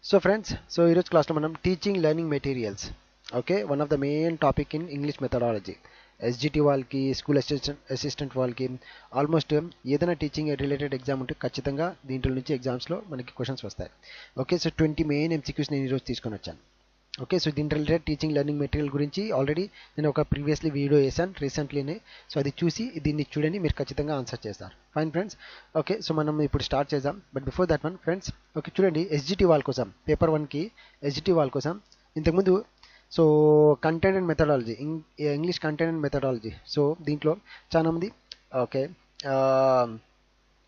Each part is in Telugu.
సో ఫ్రెండ్స్, ఈరోజు క్లాస్లో మనం teaching learning materials, okay, one of the main topic in English methodology. SGT వాళ్ళకి, స్కూల్ అసిస్టెంట్ వాళ్ళకి, ఆల్మోస్ట్ ఏదైనా టీచింగ్ రిలేటెడ్ ఎగ్జామ్ ఉంటే ఖచ్చితంగా దీంట్లో నుంచి ఎగ్జామ్స్లో మనకి క్వశ్చన్స్ వస్తాయి. ఓకే, సో 20 మెయిన్ ఎంసీక్యూస్ నేను ఈరోజు తీసుకొని వచ్చాను. ఓకే, సో దీని రిలేటెడ్ టీచింగ్ లెర్నింగ్ మెటీరియల్ గురించి ఆల్రెడీ నేను ఒక ప్రీవియస్లీ వీడియో వేసాను రీసెంట్లీనే. సో అది చూసి దీన్ని చూడండి, మీరు ఖచ్చితంగా ఆన్సర్ చేస్తారు. Fine friends. ఓకే, సో మనం ఇప్పుడు స్టార్ట్ చేద్దాం. But before that one friends, okay చూడండి, ఎస్జిటి వాళ్ళ కోసం పేపర్ 1కి ఎస్జిటి వాళ్ళ కోసం ఇంతకుముందు so content and methodology, English content and methodology. So దీంట్లో చాలామంది ఓకే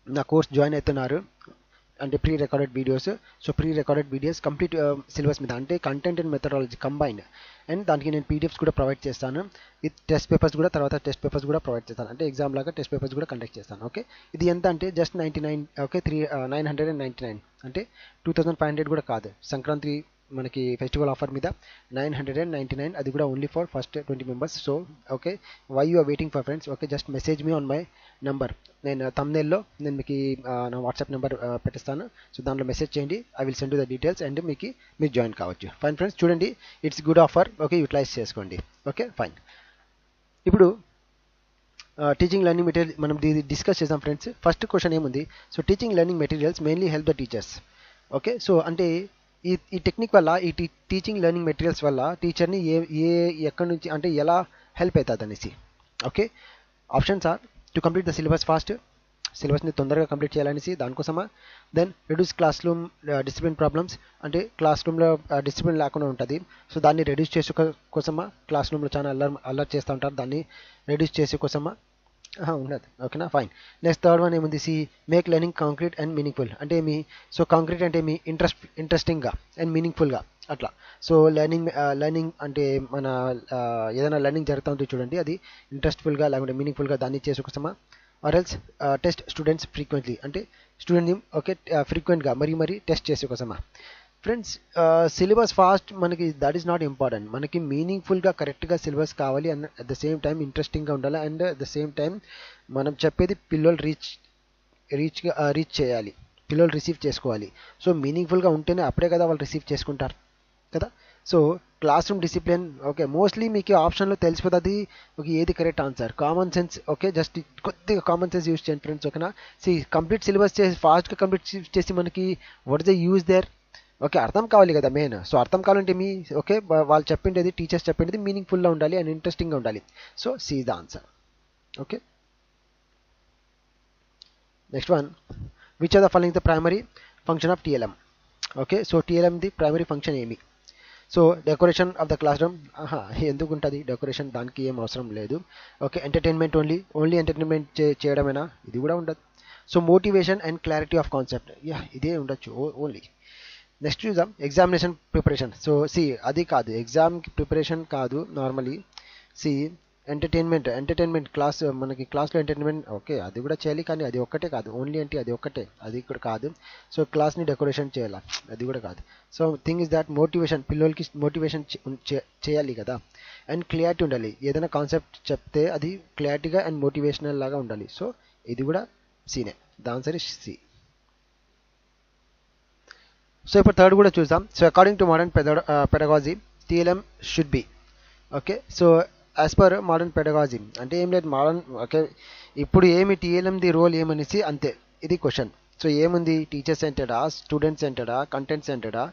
నా కోర్స్ జాయిన్ అవుతున్నారు అంటే pre recorded videos. So pre recorded videos complete syllabus మీద అంటే content and methodology combined, and దానికి నేను పీడిఎఫ్స్ కూడా ప్రొవైడ్ చేస్తాను. విత్ టెస్ట్ పేపర్స్ కూడా, తర్వాత టెస్ట్ పేపర్స్ కూడా ప్రొవైడ్ చేస్తాను. అంటే ఎగ్జామ్ లాగా టెస్ట్ పేపర్స్ కూడా కండక్ట్ చేస్తాను. ఓకే, ఇది ఎంత అంటే జస్ట్ 99, ఓకే 999 అంటే 2500 కూడా కాదు. సంక్రాంతి మనకి ఫెస్టివల్ ఆఫర్ మీద 999, అది కూడా only for first 20 members. So okay, why you are waiting for friends? Okay, just message me on my number. నేను తమ్నేల్లో నేను మీకు నా వాట్సాప్ నెంబర్ పెట్టిస్తాను. సో దాంట్లో మెసేజ్ చేయండి, I will send the details and మీకు మీరు జాయిన్ కావచ్చు. ఫైన్ ఫ్రెండ్స్, చూడండి, it's good offer. Okay, utilize చేసుకోండి. Okay fine. ఇప్పుడు టీచింగ్ లెర్నింగ్ మెటీరియల్ మనం డిస్కస్ చేద్దాం ఫ్రెండ్స్. ఫస్ట్ క్వశ్చన్ ఏముంది? So teaching learning materials mainly help the teachers. Okay, so అంటే ఈ టెక్నిక్ వల్ల, ఈ టీచింగ్ లెర్నింగ్ మెటీరియల్స్ వల్ల టీచర్ని ఎక్కడి నుంచి అంటే ఎలా హెల్ప్ అవుతుంది అనేసి. Okay, options are to complete the syllabus fast, సిలబస్ని తొందరగా కంప్లీట్ చేయాలనేసి దానికోసమా. Then reduce classroom discipline problems, అంటే క్లాస్ రూమ్లో డిసిప్లిన్ లేకుండా ఉంటుంది. సో దాన్ని రెడ్యూస్ చేసే కోసమా, క్లాస్ రూమ్లో చాలా అల్లరి చేస్తూ ఉంటారు, దాన్ని రెడ్యూస్ చేసే కోసమా ఉండదు. ఓకేనా, ఫైన్. నెక్స్ట్ థర్డ్ వన్ ఏముంది? C make learning concrete and meaningful. అంటే మీ సో కాంక్రీట్ అంటే మీ ఇంట్రెస్టింగ్గా అండ్ మీనింగ్ఫుల్గా అట్లా. సో లెర్నింగ్ అంటే మన ఏదైనా లెర్నింగ్ జరుగుతూ ఉంటుంది చూడండి, అది ఇంట్రెస్ట్ఫుల్గా లేకుంటే మీనింగ్ఫుల్గా దాన్ని చేసే కోసమా. Or else test students frequently, అంటే స్టూడెంట్ని ఓకే ఫ్రీక్వెంట్గా మరీ టెస్ట్ చేసే కోసమా. ఫ్రెండ్స్, సిలబస్ ఫాస్ట్ మనకి దట్ ఈస్ నాట్ ఇంపార్టెంట్. మనకి మీనింగ్ఫుల్గా కరెక్ట్గా సిలబస్ కావాలి and at the same time ఇంట్రెస్టింగ్గా ఉండాలి, and at the same time మనం చెప్పేది పిల్లలు రీచ్ చేయాలి, పిల్లలు రిసీవ్ చేసుకోవాలి. సో మీనింగ్ఫుల్గా ఉంటేనే అప్పుడే కదా వాళ్ళు రిసీవ్ చేసుకుంటారు కదా. So class room discipline, okay mostly మీకు ఆప్షన్లో తెలిసిపోతుంది ఓకే ఏది correct answer. Common sense, okay just కొద్దిగా కామన్ సెన్స్ యూజ్ చేయండి ఫ్రెండ్స్. ఓకేనా, కంప్లీట్ సిలబస్ చేసి ఫాస్ట్గా కంప్లీట్ చేసి మనకి what is the use their? Okay, అర్థం కావాలి కదా మెయిన్. సో అర్థం కావాలంటే ఓకే వాళ్ళు చెప్పిండేది, టీచర్స్ చెప్పిండేది మీనింగ్ఫుల్గా ఉండాలి అండ్ ఇంట్రెస్టింగ్గా ఉండాలి. So C the answer. Okay, next one, which are the following the primary function of TLM. Okay, so TLM ది ప్రైమరీ ఫంక్షన్ ఏమి? So decoration of the classroom. ఎందుకు ఉంటుంది డెకరేషన్? దానికి ఏం అవసరం లేదు. ఓకే, ఎంటర్టైన్మెంట్ ఓన్లీ ఎంటర్టైన్మెంట్ చేయడమేనా? ఇది కూడా ఉండదు. So motivation and clarity of concept, ఇదే ఉండొచ్చు ఓన్లీ. నెక్స్ట్ చూద్దాం, ఎగ్జామినేషన్ ప్రిపరేషన్. సో అది కాదు, ఎగ్జామ్కి ప్రిపరేషన్ కాదు. నార్మలీ ఎంటర్టైన్మెంట్ క్లాస్, మనకి క్లాస్లో ఎంటర్టైన్మెంట్ ఓకే అది కూడా చేయాలి, కానీ అది ఒక్కటే కాదు. ఓన్లీ అంటే అది ఒక్కటే, అది కూడా కాదు. సో క్లాస్ని డెకరేషన్ చేయాలి, అది కూడా కాదు. So thing is that motivation, పిల్లలకి మోటివేషన్ చేయాలి కదా. అండ్ క్లియారిటీ ఉండాలి, ఏదైనా కాన్సెప్ట్ చెప్తే అది క్లియారిటీగా అండ్ మోటివేషనల్ లాగా ఉండాలి. సో ఇది కూడా సీనే, the answer is C. So ఇప్పుడు థర్డ్ కూడా చూద్దాం. So according to modern pedagogy TLM should be. Okay, so as per modern pedagogy అంటే ఏం లేదు, మోడర్న్ ఓకే ఇప్పుడు ఏమి టీఎల్ఎంది రోల్ ఏమనేసి అంతే, ఇది క్వశ్చన్. సో ఏముంది? టీచర్ సెంటర్డా, స్టూడెంట్ సెంటర్డా, కంటెంట్ సెంటర్డా,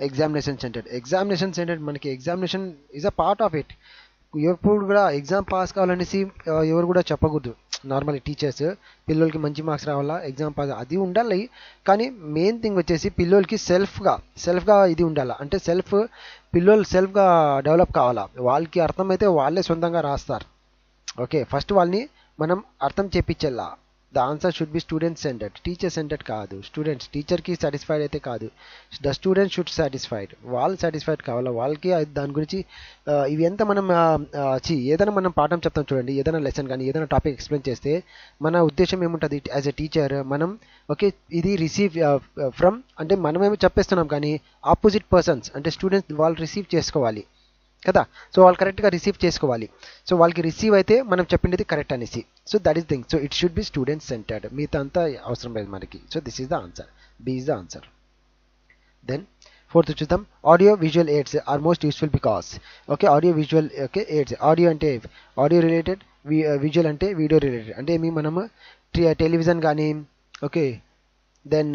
ఎగ్జామినేషన్ సెంటర్డ్. మనకి examination is a part of it. ఎప్పుడు కూడా ఎగ్జామ్ పాస్ కావాలనేసి ఎవరు కూడా చెప్పకూడదు. నార్మల్ టీచర్స్ పిల్లలకి మంచి మార్క్స్ రావాలా, ఎగ్జామ్ పాస్ అది ఉండాలి. కానీ మెయిన్ థింగ్ వచ్చేసి పిల్లలకి సెల్ఫ్గా ఇది ఉండాలా, అంటే పిల్లలు సెల్ఫ్గా డెవలప్ కావాలా. వాళ్ళకి అర్థమైతే వాళ్ళే సొంతంగా రాస్తారు. ఓకే, ఫస్ట్ వాళ్ళని మనం అర్థం చేపించాలా. The answer should be student centred, teacher centred కాదు. టీచర్కి సాటిస్ఫైడ్ అయితే కాదు, ద స్టూడెంట్ షుడ్ సాటిస్ఫైడ్. వాళ్ళు సాటిస్ఫైడ్ కావాలా, వాళ్ళకి దాని గురించి ఇవి ఎంత మనం ఏదైనా మనం పాఠం చెప్తాం చూడండి, ఏదైనా లెసన్ కానీ ఏదైనా టాపిక్ ఎక్స్ప్లెయిన్ చేస్తే మన ఉద్దేశం ఏముంటుంది? యాజ్ ఎ టీచర్ మనం ఓకే ఇది రిసీవ్ ఫ్రమ్, అంటే మనమేమో చెప్పేస్తున్నాం కానీ ఆపోజిట్ పర్సన్స్ అంటే స్టూడెంట్స్ వాళ్ళు రిసీవ్ చేసుకోవాలి కదా. సో వాళ్ళు కరెక్ట్గా రిసీవ్ చేసుకోవాలి. సో వాళ్ళకి రిసీవ్ అయితే మనం చెప్పింది కరెక్ట్ అనేసి. So that is thing. So it should be student centred. మిగతా అంతా అవసరం లేదు మనకి. So this is the answer, B is the answer. Then fourth చూద్దాం. Audio visual aids are most useful because. Okay, audio visual okay aids. Audio అంటే ఆడియో రిలేటెడ్, విజువల్ అంటే వీడియో రిలేటెడ్. అంటే మనము టెలివిజన్ కానీ ఓకే దెన్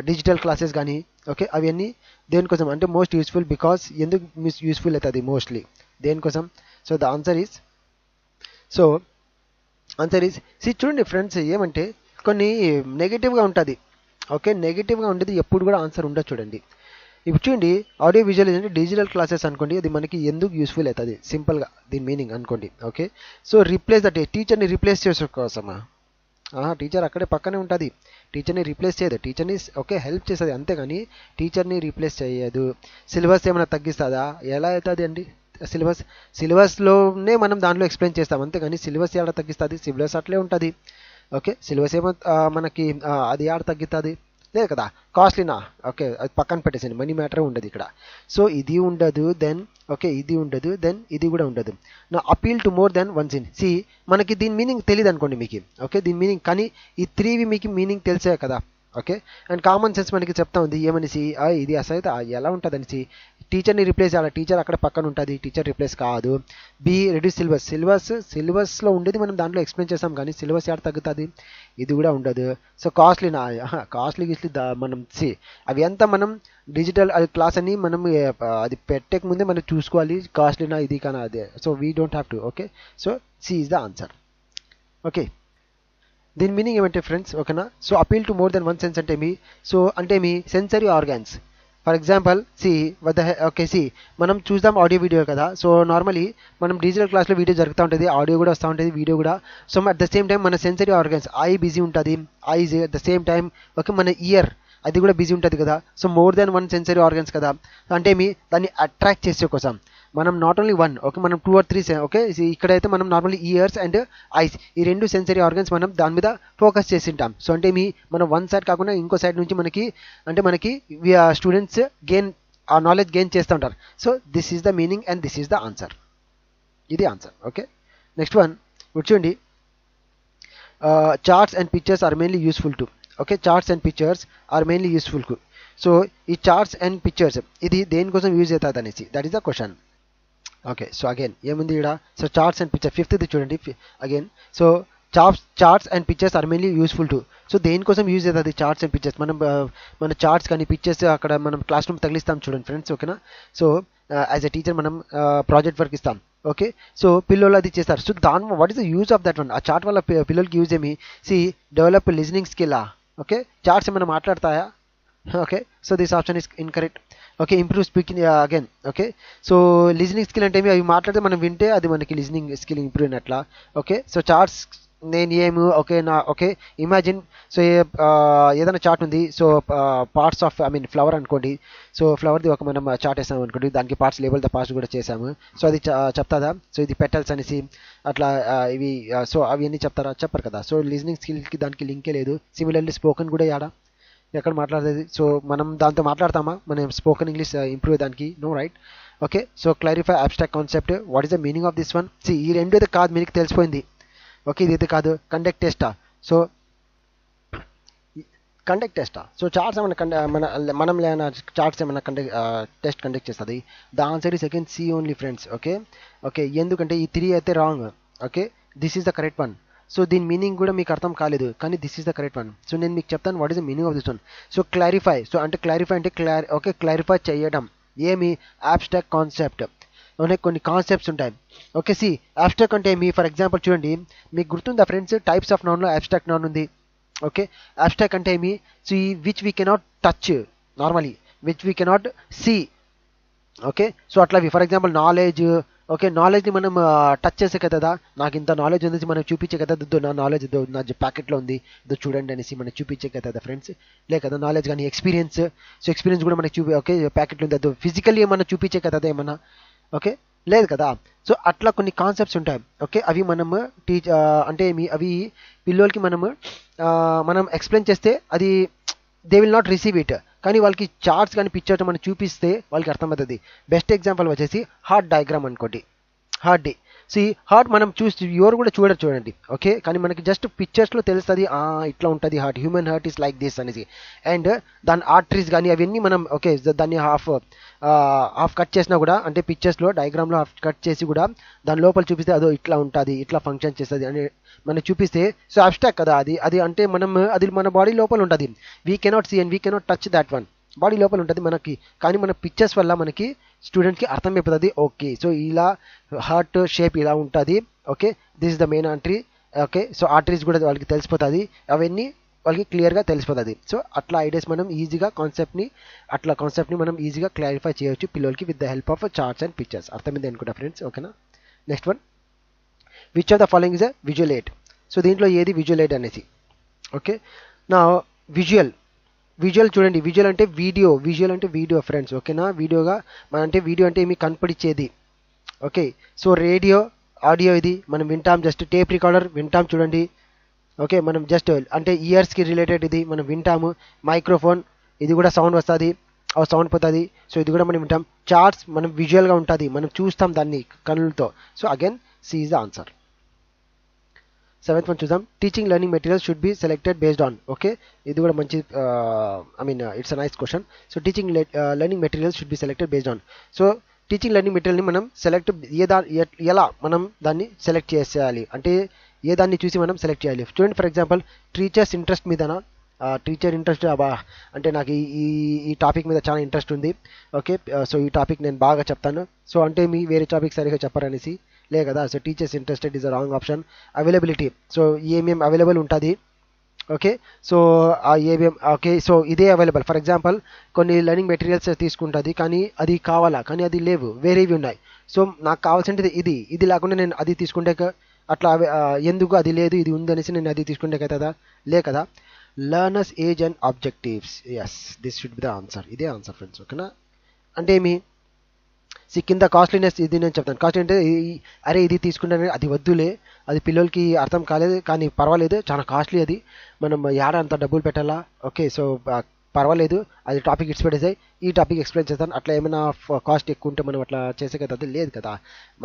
డిజిటల్ క్లాసెస్ కానీ ఓకే అవన్నీ దేనికోసం అంటే మోస్ట్ యూస్ఫుల్ బికాస్. ఎందుకు యూస్ఫుల్ అవుతుంది మోస్ట్లీ దేనికోసం? సో ద ఆన్సర్ ఈస్ చూడండి ఫ్రెండ్స్, ఏమంటే కొన్ని నెగిటివ్గా ఉంటుంది. ఓకే, నెగిటివ్గా ఉండేది ఎప్పుడు కూడా ఆన్సర్ ఉండదు. చూడండి ఇప్పుడు చూడండి, ఆడియో విజువల్ అంటే డిజిటల్ క్లాసెస్ అనుకోండి, అది మనకి ఎందుకు యూస్ఫుల్ అవుతుంది సింపుల్గా దీని మీనింగ్ అనుకోండి. ఓకే, సో రీప్లేస్ దట్ టీచర్ని రీప్లేస్ చేసే కోసమా? టీచర్ అక్కడే పక్కనే ఉంటుంది, టీచర్ని రీప్లేస్ చేయదు. టీచర్ని ఓకే హెల్ప్ చేస్తుంది అంతేగాని టీచర్ని రీప్లేస్ చేయదు. సిలబస్ ఏమైనా తగ్గిస్తుందా? ఎలా అవుతుంది అండి? సిలబస్లోనే మనం దాంట్లో ఎక్స్ప్లెయిన్ చేస్తాం అంతేగాని సిలబస్ ఎలా తగ్గిస్తుంది? సిలబస్ అట్లే ఉంటుంది. ఓకే, సిలబస్ ఏమో మనకి అది ఆడ తగ్గుతుంది లేదు కదా. కాస్ట్లీనా? ఓకే, అది పక్కన పెట్టేసింది, మనీ మ్యాటర్ ఉండదు ఇక్కడ. సో ఇది ఉండదు, దెన్ ఓకే ఇది ఉండదు, దెన్ ఇది కూడా ఉండదు. నా appeal to more than one sense. మనకి దీని మీనింగ్ తెలియదు అనుకోండి మీకు. ఓకే, దీని మీనింగ్ కానీ ఈ 3వి మీకు మీనింగ్ తెలిసే కదా. ఓకే, అండ్ కామన్ సెన్స్ మనకి చెప్తా ఉంది ఏమనేసి, ఇది అసలు ఎలా ఉంటుంది అనేసి. టీచర్ని రీప్లేస్ చేయాలి, టీచర్ అక్కడ పక్కన ఉంటుంది, టీచర్ రీప్లేస్ కాదు. బి రెడ్యూస్ సిలబస్లో ఉండేది మనం దాంట్లో ఎక్స్ప్లెయిన్ చేస్తాం కానీ సిలబస్ ఎక్కడ తగ్గుతుంది? ఇది కూడా ఉండదు. సో కాస్ట్లీనా? కాస్ట్లీ మనం అవి అంతా మనం డిజిటల్ క్లాస్ అని మనం అది పెట్టక ముందే మనం చూసుకోవాలి, కాస్ట్లీనా ఇది కానీ అదే. So we don't have to. Okay, so C is the answer. Okay, దీని మీనింగ్ ఏమంటే ఫ్రెండ్స్ ఓకేనా. So appeal to more than one sense అంటే మీ సెన్సరీ ఆర్గాన్స్. ఫర్ ఎగ్జాంపుల్ మనం చూద్దాం ఆడియో వీడియో కదా. సో నార్మలీ మనం డిజిటల్ క్లాస్లో వీడియో జరుగుతూ ఉంటుంది, ఆడియో కూడా వస్తూ ఉంటుంది, వీడియో కూడా. So at the same time మన సెన్సరీ ఆర్గాన్స్ ఐ బిజీ ఉంటుంది, eyes at the same time okay మన ఇయర్ అది కూడా బిజీ ఉంటుంది కదా. So more than one sensory organs కదా. అంటే దాన్ని అట్రాక్ట్ చేసే కోసం మనం నాట్ ఓన్లీ వన్ ఓకే మనం 2 or 3 ఓకే. ఇక్కడైతే మనం నార్మల్లీ ఇయర్స్ అండ్ ఐస్ ఈ 2 సెన్సరీ ఆర్గన్స్ మనం దాని మీద ఫోకస్ చేసి ఉంటాం. సో అంటే మనం వన్ సైడ్ కాకుండా ఇంకో సైడ్ నుంచి మనకి స్టూడెంట్స్ ఆ నాలెడ్జ్ గెయిన్ చేస్తూ ఉంటారు. So this is the meaning and this is the answer. ఇది ఆన్సర్. ఓకే, నెక్స్ట్ వన్ చూడండి. Charts and pictures are mainly useful to. Okay, charts and pictures are mainly useful to. So ఈ చార్ట్స్ అండ్ పిక్చర్స్ ఇది దేనికోసం యూజ్ అవుతుంది అనేసి that is the question. Okay, so again ఏముంది ఇక్కడ? సో చార్ట్స్ అండ్ పిక్చర్ ఫిఫ్త్ది చూడండి again. So charts and pictures are mainly useful to. So దేనికోసం యూజ్ అవుతుంది చార్ట్స్ అండ్ పిక్చర్స్? మన చార్ట్స్ కానీ పిక్చర్స్ అక్కడ మనం క్లాస్ రూమ్ తగిలిస్తాం చూడండి ఫ్రెండ్స్ ఓకేనా. సో యాజ్ ఎ టీచర్ మనం ప్రాజెక్ట్ వర్క్ ఇస్తాం. ఓకే, సో పిల్లలు అది చేస్తారు. So what is the use of that one? ఆ చార్ట్ వల్ల పిల్లలకి యూజ్ ఏమి? Develop listening skill. Okay, charts ఏమైనా మాట్లాడతాయా? Okay, so this option is incorrect. Okay, improve speaking again. Okay, so listening skill అంటే అవి మాట్లాడితే మనం వింటే అది మనకి లిజనింగ్ స్కిల్ ఇంప్రూవ్ అయినట్లా. Okay, so charts okay imagine. So ఏదైనా చార్ట్ ఉంది. సో పార్ట్స్ ఆఫ్ ఫ్లవర్ అనుకోండి. సో ఫ్లవర్ది ఒక మనం చార్ట్ వేసాము అనుకోండి, దానికి పార్ట్స్ లేబుల్ ద పార్ట్స్ కూడా చేసాము. సో అది చెప్తాదా? సో ఇది పెటల్స్ అనేసి అట్లా ఇవి సో అవి అన్నీ చెప్తారా? చెప్పరు కదా. సో లిజనింగ్ స్కిల్కి దానికి లింకే లేదు. సిమిలర్లీ స్పోకెన్ కూడా ఎక్కడ మాట్లాడేది? సో మనం దాంతో మాట్లాడతామా మనం స్పోకెన్ ఇంగ్లీష్ ఇంప్రూవ్ దానికి? No right. Okay, so clarify abstract concept. What is the meaning of this one? ఈ రెండు అయితే కాదు, మీకు తెలిసిపోయింది. ఓకే, ఇది అయితే కాదు. కండక్ట్ టెస్టా? సో కండక్ట్ టెస్టా? సో చార్ట్స్ ఏమైనా మనం లేనా చార్ట్స్ ఏమైనా టెస్ట్ కండక్ట్ చేస్తుంది? The answer is again C only friends. Okay, ఎందుకంటే ఈ 3 అయితే wrong. Okay, this is the correct one. So దీని మీనింగ్ కూడా మీకు అర్థం కాలేదు కానీ this is the correct one. So నేను మీకు చెప్తాను what is the meaning of this one. So clarify. So అంటే క్లారిఫై అంటే క్లారిఫై చేయడం. ఏమి? Abstract concept. కొన్ని కాన్సెప్ట్స్ ఉంటాయి. ఓకే, అబ్స్ట్రాక్ట్ అంటే ఫర్ ఎగ్జాంపుల్ చూడండి, మీకు గుర్తుందా ఫ్రెండ్స్? టైప్స్ ఆఫ్ నౌన్లో అబ్స్ట్రాక్ట్ నౌన్ ఉంది. ఓకే, అబ్స్ట్రాక్ట్ అంటే so which we cannot touch normally, which we cannot see. Okay, so అట్లా ఫర్ ఎగ్జాంపుల్ నాలెడ్జ్. ఓకే, నాలెడ్జ్ని మనం టచ్ చేసే కదా, నాకు ఇంత నాలెడ్జ్ ఉంది మనం చూపించే కదా, నా నాలెడ్జ్ నా ప్యాకెట్లో ఉంది చూడండి అనేసి మనం చూపించే కదా ఫ్రెండ్స్. లే కదా నాలెడ్జ్ కానీ ఎక్స్పీరియన్స్. సో ఎక్స్పీరియన్స్ కూడా మనకి ఓకే ప్యాకెట్లో ఉంది, అది ఫిజికల్లీ ఏమన్నా చూపించే కదా ఏమన్నా. ఓకే, లేదు కదా. సో అట్లా కొన్ని కాన్సెప్ట్స్ ఉంటాయి. ఓకే, అవి మనము అంటే అవి పిల్లలకి మనం ఎక్స్ప్లెయిన్ చేస్తే అది they will not receive it. కానీ వాళ్ళకి చార్ట్స్ కానీ పిక్చర్స్ మనం చూపిస్తే వాళ్ళకి అర్థమవుతుంది. బెస్ట్ ఎగ్జాంపుల్ వచ్చేసి హార్ట్ డయాగ్రామ్ అనుకోండి. హార్ట్ సి హార్ట్ మనం ఎవరు కూడా చూడండి ఓకే, కానీ మనకి జస్ట్ పిక్చర్స్లో తెలుస్తుంది ఇట్లా ఉంటుంది heart, human heart is like this అనేసి. అండ్ దాని ఆర్టరీస్ కానీ అవన్నీ మనం ఓకే దాన్ని హాఫ్ కట్ చేసినా కూడా, అంటే పిక్చర్స్లో డయాగ్రామ్లో హాఫ్ కట్ చేసి కూడా దాని లోపల చూపిస్తే అదో ఇట్లా ఉంటుంది, ఇట్లా ఫంక్షన్ చేస్తుంది అని మనం చూపిస్తే, సో అబ్స్ట్రాక్ట్ కదా అది అది అంటే మనం అది మన బాడీ లోపల ఉంటుంది, we cannot see and we cannot touch that one, body లోపల ఉంటుంది మనకి, కానీ మన పిక్చర్స్ వల్ల మనకి స్టూడెంట్కి అర్థమైపోతుంది. ఓకే సో ఇలా హార్ట్ షేప్ ఇలా ఉంటుంది, okay this is the main artery, okay so arteries కూడా వాళ్ళకి తెలిసిపోతుంది, అవన్నీ వాళ్ళకి క్లియర్గా తెలిసిపోతుంది. సో అట్లా ఐడియాస్ మనం ఈజీగా కాన్సెప్ట్ని మనం ఈజీగా క్లారిఫై చేయొచ్చు పిల్లలకి with the help of charts and pictures. అర్థమైంది అనుకుంటా ఫ్రెండ్స్, ఓకేనా. Next one, which of the following is a visual aid. So దీంట్లో ఏది విజువల్ ఎయిడ్ అనేసి, ఓకే నా విజువల్ చూడండి, విజువల్ అంటే వీడియో ఫ్రెండ్స్, ఓకేనా. వీడియో అంటే ఏమి కనపడిచ్చేది, ఓకే. సో రేడియో ఆడియో ఇది మనం వింటాం, జస్ట్ టేప్ రికార్డర్ వింటాం చూడండి, ఓకే మనం జస్ట్ అంటే ఇయర్స్కి రిలేటెడ్ ఇది మనం వింటాము. మైక్రోఫోన్ ఇది కూడా సౌండ్ వస్తుంది, సౌండ్ పోతుంది, సో ఇది కూడా మనం వింటాం. చార్ట్స్ మనం విజువల్గా ఉంటుంది, మనం చూస్తాం దాన్ని కళ్ళతో. So again C is the answer. 7th one చూద్దాం, teaching learning material should be selected based on, okay ఇది కూడా మంచి it's a nice question. So teaching learning material should be selected based on. So teaching learning మెటీరియల్ని మనం ఎలా మనం దాన్ని సెలెక్ట్ చేసేయాలి అంటే ఏ దాన్ని చూసి మనం సెలెక్ట్ చేయాలి. చూడండి ఫర్ ఎగ్జాంపుల్ టీచర్స్ ఇంట్రెస్ట్ మీదనా, టీచర్ ఇంట్రెస్ట్ అంటే నాకు ఈ టాపిక్ మీద చాలా ఇంట్రెస్ట్ ఉంది, ఓకే సో ఈ టాపిక్ నేను బాగా చెప్తాను, సో అంటే మీ వేరే టాపిక్ సరిగా చెప్పరనేసి లే కదా. So teachers interested is a wrong option. Availability, so ఏమేమి అవైలబుల్ ఉంటుంది, ఓకే సో ఏమేం ఓకే సో ఇదే అవైలబుల్. ఫర్ ఎగ్జాంపుల్ కొన్ని లెర్నింగ్ మెటీరియల్స్ తీసుకుంటుంది కానీ అది కావాలా, కానీ అది లేవు, వేరేవి ఉన్నాయి. సో నాకు కావాల్సింది ఇది లేకుండా నేను అది తీసుకుంటే అట్లా ఎందుకు అది లేదు ఇది ఉందనేసి నేను అది తీసుకుంటే కదా లే కదా. Learners age and objectives, yes this should be the answer, ఇదే ఆన్సర్ ఫ్రెండ్స్, ఓకేనా. అంటే ఏమి కింద కాస్ట్లీనెస్ ఇది నేను చెప్తాను. కాస్ట్లీ అంటే అరే ఇది తీసుకుంటే అది వద్దులే, అది పిల్లలకి అర్థం కాలేదు కానీ పర్వాలేదు చాలా కాస్ట్లీ, అది మనం యాడ అంత డబ్బులు పెట్టాలా, ఓకే సో పర్వాలేదు అది టాపిక్ ఇట్స్ పెట్టేసాయి, ఈ టాపిక్ ఎక్స్ప్లెయిన్ చేస్తాను, అట్లా ఏమైనా కాస్ట్ ఎక్కువ ఉంటే మనం అట్లా చేసే కదా, అది లేదు కదా.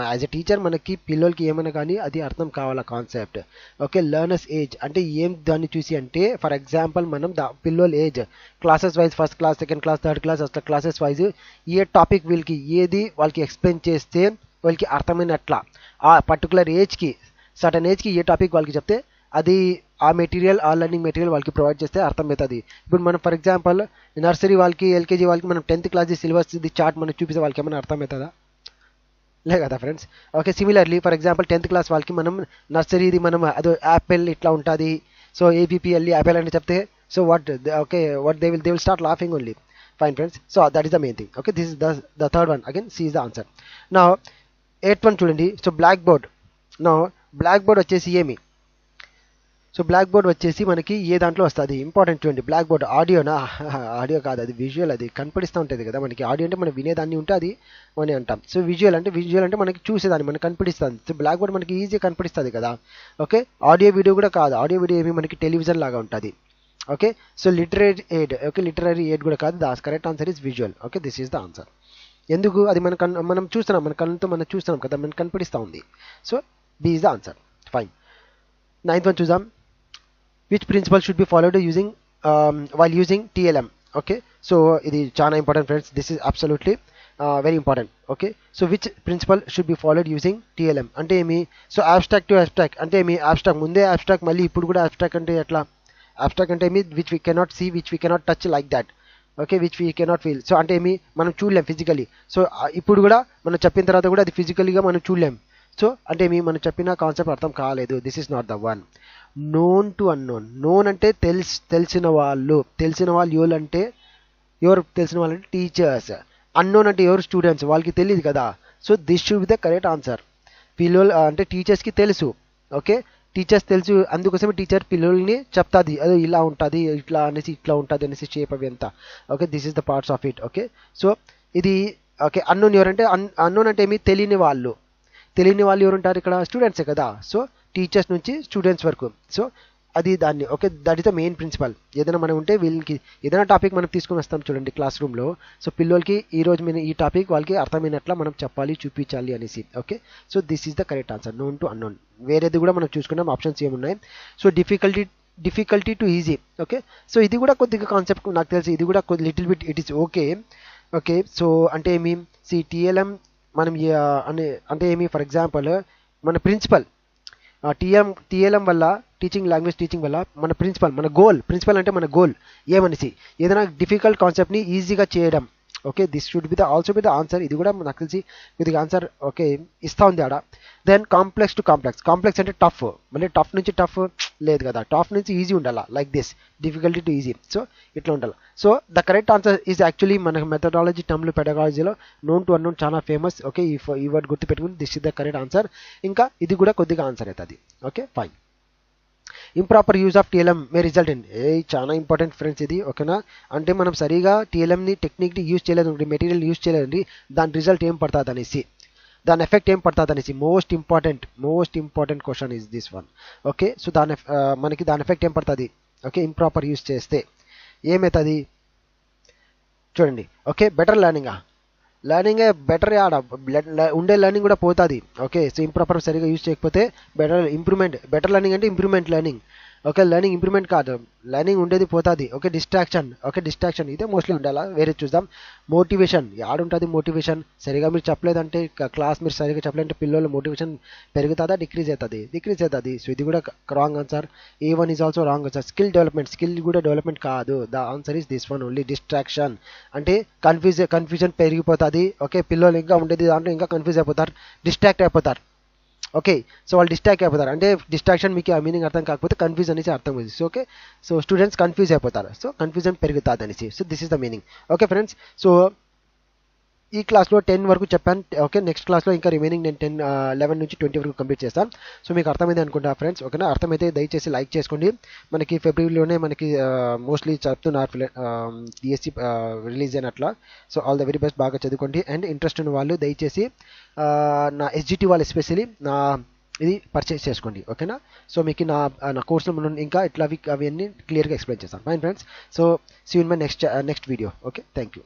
యాజ్ ఎ టీచర్ మనకి పిల్లలకి ఏమైనా కానీ అది అర్థం కావాలా కాన్సెప్ట్, ఓకే. లర్నర్స్ ఏజ్ అంటే ఏం దాన్ని చూసి అంటే ఫర్ ఎగ్జాంపుల్ మనం పిల్లల age classes wise first class second class third class అట్లా క్లాసెస్ వైజ్ ఏ టాపిక్ వీళ్ళకి ఏది వాళ్ళకి ఎక్స్ప్లెయిన్ చేస్తే వాళ్ళకి అర్థమైనట్లా ఆ పర్టికులర్ ఏజ్కి సర్టన్ ఏజ్కి ఏ టాపిక్ వాళ్ళకి చెప్తే అది ఆ మెటీరియల్ ఆ లెర్నింగ్ మెటీరియల్ వాళ్ళకి ప్రొవైడ్ చేస్తే అర్థమవుతుంది. ఇప్పుడు మనం ఫర్ ఎగ్జాంపుల్ నర్సరీ వాళ్ళకి ఎల్కేజీ వాళ్ళకి మనం 10th క్లాస్ సిలబస్ ఇది చార్ట్ మనం చూపిస్తే వాళ్ళకి ఏమైనా అర్థమవుతుందా, లే కదా friends. Okay similarly for example 10th class వాళ్ళకి మనం నర్సరీది మనం అదో యాపిల్ ఇట్లా ఉంటుంది, సో ఏపీఎల్ఈ యాపిల్ అని చెప్తే so what they will start laughing only. Fine friends, so that is the main thing, okay this is the third one, again C is the answer. నా 8th వన్ చూడండి, సో బ్లాక్ బోర్డ్ వచ్చేసి ఏమి, సో బ్లాక్ బోర్డ్ వచ్చేసి మనకి ఏ దాంట్లో వస్తుంది ఇంపార్టెంట్ చూడండి. బ్లాక్ బోర్డ్ ఆడియోనా, ఆడియో కాదు అది విజువల్, అది కనపడిస్తూ ఉంటుంది కదా మనకి. ఆడియో అంటే మనం వినేదాన్ని ఉంటే అది అని అంటాం. సో విజువల్ అంటే మనకి చూసేదాన్ని మనకి కనిపిస్తుంది. సో బ్లాక్ బోర్డ్ మనకి ఈజీగా కనిపిస్తుంది కదా, ఓకే. ఆడియో వీడియో కూడా కాదు, ఆడియో వీడియో ఏమి మనకి టెలివిజన్ లాగా ఉంటుంది, ఓకే. సో లిటరరీ ఎయిడ్ కూడా కాదు, the correct answer is visual, okay this is the answer. ఎందుకు అది మనం చూస్తున్నాం, మన కళ్ళతో మనం చూస్తున్నాం కదా, మనకు కనిపిస్తూ ఉంది. So B is the answer. Fine. 9th one చూద్దాం, which principle should be followed while using TLM, okay. So ఇది చాలా important friends, this is absolutely very important, okay. So which principle should be followed using TLM అంటే ఏమి, సో abstract to abstract అంటే ఏమి, abstract ముందే abstract మళ్ళీ ఇప్పుడు కూడా abstract అంటే ఎట్లా, abstract అంటే ఏమి which we cannot see, which we cannot touch like that, okay, which we cannot feel. So అంటే ఏమి మనం చూడలేం ఫిజికలీ, సో ఇప్పుడు కూడా మనం చెప్పిన తర్వాత కూడా అది ఫిజికలీగా మనం చూడలేం. సో అంటే ఏమి మనం చెప్పిన కాన్సెప్ట్ అర్థం కాలేదు, this is not the one. Known to unknown, known అంటే తెలిసిన వాళ్ళు ఎవరు అంటే టీచర్స్, అన్నోన్ అంటే ఎవరు స్టూడెంట్స్, వాళ్ళకి తెలియదు కదా. So this should be the correct answer. పిల్లలు అంటే టీచర్స్కి తెలుసు, ఓకే టీచర్స్ తెలుసు, అందుకోసమే టీచర్ పిల్లల్ని చెప్తాది అదే ఇలా ఉంటుంది ఇట్లా అనేసి ఇట్లా ఉంటుంది అనేసి షేప్ అవి ఎంత, okay this is the parts of it, okay. సో ఇది ఓకే. అన్నోన్ ఎవరంటే అన్నోన్ అంటే ఏమి తెలియని వాళ్ళు ఎవరు ఉంటారు ఇక్కడ, స్టూడెంట్సే కదా. సో టీచర్స్ నుంచి స్టూడెంట్స్ వరకు, సో అది దాన్ని okay that is the main principle. ఏదైనా మనం ఉంటే వీళ్ళకి ఏదైనా టాపిక్ మనం తీసుకొని వస్తాం చూడండి క్లాస్ రూమ్లో. సో పిల్లలకి ఈ రోజు మీద ఈ టాపిక్ వాళ్ళకి అర్థమైనట్లా మనం చెప్పాలి చూపించాలి అనేసి. Okay so this is the correct answer, known to unknown. వేరేది కూడా మనం చూసుకున్నాం, ఆప్షన్స్ ఏమున్నాయి. So difficulty to easy. Okay సో ఇది కూడా కొద్దిగా కాన్సెప్ట్ నాకు తెలిసి ఇది కూడా little bit it is okay. Okay so అంటే ఏమి టీఎల్ఎం మనం అంటే ఏమి ఫర్ ఎగ్జాంపుల్ మన ప్రిన్సిపల్ టీఎల్ఎం వల్ల టీచింగ్ లాంగ్వేజ్ టీచింగ్ వల్ల మన ప్రిన్సిపల్ అంటే మన గోల్ ఏమనేసి ఏదైనా డిఫికల్ట్ కాన్సెప్ట్ని ఈజీగా చేయడం. Okay this should be also be the answer. ఇది కూడా నాకు తెలిసి కొద్దిగా ఆన్సర్ ఓకే ఇస్తా ఉంది ఆడ. దెన్ కాంప్లెక్స్ టు కాంప్లెక్స్ అంటే టఫ్, మళ్ళీ టఫ్ నుంచి టఫ్ లేదు కదా, టఫ్ నుంచి ఈజీ ఉండాలా like this, difficulty to easy. So ఇట్లా ఉండాలి. So the correct answer is actually మన మెథడాలజీ టర్మ్లో పెడగాలజీలో నోన్ టు అన్నోన్ చాలా ఫేమస్. ఓకే ఈ వర్డ్ గుర్తుపెట్టుకుని this is the correct answer. ఇంకా ఇది కూడా కొద్దిగా ఆన్సర్ అవుతుంది. Okay fine. Improper use of TLM May result in చాలా ఇంపార్టెంట్ ఫ్రెండ్స్ ఇది. ఓకేనా అంటే మనం సరిగా టీఎల్ఎంని టెక్నిక్ని యూజ్ చేయలేదు, మెటీరియల్ యూజ్ చేయలేదండి, దాని రిజల్ట్ ఏం పడుతుంది అనేసి, దాని ఎఫెక్ట్ ఏం పడుతుంది అనేసి most important question is this one. Okay so మనకి దాని ఎఫెక్ట్ ఏం పడుతుంది. ఓకే ఇంప్రాపర్ యూజ్ చేస్తే ఏమవుతుంది చూడండి. ఓకే బెటర్ లర్నింగ్ బెటర్ ఆడ ఉండే లర్నింగ్ కూడా పోతుంది. ఓకే సో ఇంప్రాపర్ సరిగా యూజ్ చేయకపోతే బెటర్ లర్నింగ్ అంటే improvement learning. Okay learning improvement కాదు, లర్నింగ్ ఉండేది పోతుంది. ఓకే డిస్ట్రాక్షన్ ఇదే మోస్ట్లీ ఉండాలా. వేరే చూద్దాం. మోటివేషన్ ఆడుంటుంది. మోటివేషన్ సరిగా మీరు చెప్పలేదంటే క్లాస్ మీరు సరిగా చెప్పలేదంటే పిల్లల మోటివేషన్ పెరుగుతుందా డిక్రీజ్ అవుతుంది. సో ఇది కూడా wrong answer. A1 is also wrong answer. Skill కూడా డెవలప్మెంట్ కాదు. The answer is this one only. Distraction అంటే కన్ఫ్యూజన్ పెరిగిపోతుంది. ఓకే పిల్లలు ఇంకా ఉండేది దాంట్లో ఇంకా కన్ఫ్యూజ్ అయిపోతారు, డిస్ట్రాక్ట్ అయిపోతారు. ఓకే సో వాళ్ళు డిస్ట్రాక్ట్ అయిపోతారు. అంటే డిస్ట్రాక్షన్ మీకు ఆ మీనింగ్ అర్థం కాకపోతే కన్ఫ్యూజ్ అనేసి అర్థం అవుతుంది. So okay so students confuse అయిపోతారు. సో కన్ఫ్యూజన్ పెరుగుతుంది అనేసి. So this is the meaning. Okay friends so ఈ క్లాస్లో 10 వరకు చెప్పాను. ఓకే నెక్స్ట్ క్లాస్లో ఇంకా రిమైనింగ్ నేను 11 నుంచి 20 వరకు కంప్లీట్ చేస్తాను. సో మీకు అర్థమైంది అనుకుంటా ఫ్రెండ్స్. ఓకేనా అర్థమైతే దయచేసి లైక్ చేసుకోండి. మనకి ఫిబ్రవరిలోనే మనకి మోస్ట్లీ చెప్తున్నారు డిఎస్సి రిలీజ్ అయినట్లా. So all the very best, బాగా చదువుకోండి. అండ్ ఇంట్రెస్ట్ ఉన్న వాళ్ళు దయచేసి నా ఎస్జిటి వాళ్ళు ఎస్పెషలీ నా ఇది పర్చేస్ చేసుకోండి. ఓకేనా సో మీకు నా కోర్సులో ఇంకా ఇట్లా అవన్నీ క్లియర్గా ఎక్స్ప్లెయిన్ చేస్తాను. Fine friends. So see you in my next video. Okay thank you.